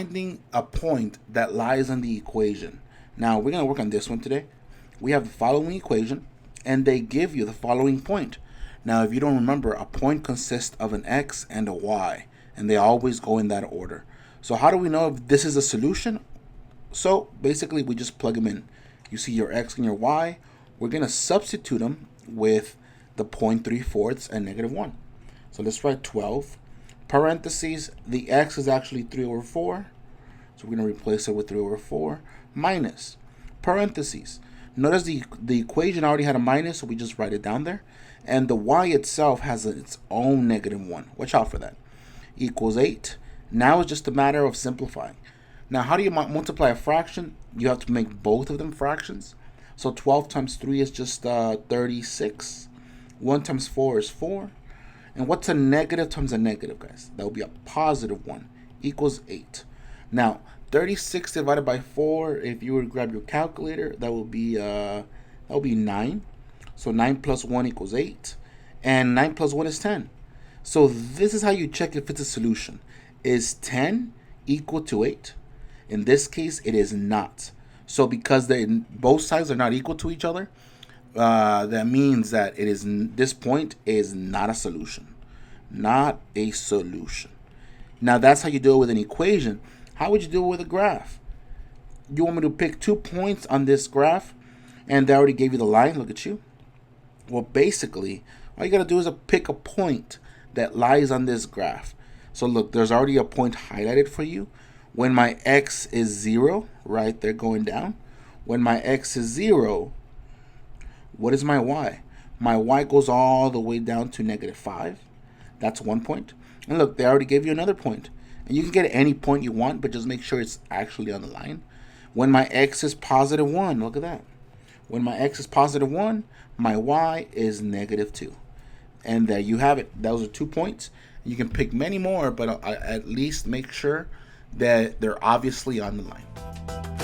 finding a point that lies on the equation. Now, we're going to work on this one today. We have the following equation, and they give you the following point. Now, if you don't remember, a point consists of an x and a y, and they always go in that order. So how do we know if this is a solution? So basically, we just plug them in. You see your x and your y. We're going to substitute them with the 0.3/4 and -1. So let's write 12. Parentheses, the x is actually 3/4. So we're going to replace it with 3/4 minus parentheses. Notice the equation already had a minus, so we just write it down there. And the y itself has its own -1. Watch out for that. Equals 8. Now it's just a matter of simplifying. Now, how do you multiply a fraction? You have to make both of them fractions. So 12 times 3 is just 36. 1 times 4 is 4. And what's a negative times a negative, guys? That would be a +1 equals 8. Now, 36 divided by 4, if you were to grab your calculator, that would be 9. So 9 plus 1 equals 8. And 9 plus 1 is 10. So this is how you check if it's a solution. Is 10 equal to 8? In this case, it is not. So because both sides are not equal to each other, that means that this point is not a solution. Not a solution. Now that's how you do it with an equation. How would you do it with a graph? You want me to pick 2 points on this graph, and they already gave you the line. Look at you. Well, basically, all you got to do is pick a point that lies on this graph. So look, there's already a point highlighted for you. When my x is 0, right there going down. When my x is 0, what is my y? My y goes all the way down to -5. That's 1 point. And look, they already gave you another point. And you can get any point you want, but just make sure it's actually on the line. When my x is +1, look at that. When my x is +1, my y is -2. And there you have it. Those are 2 points. You can pick many more, but at least make sure that they're obviously on the line.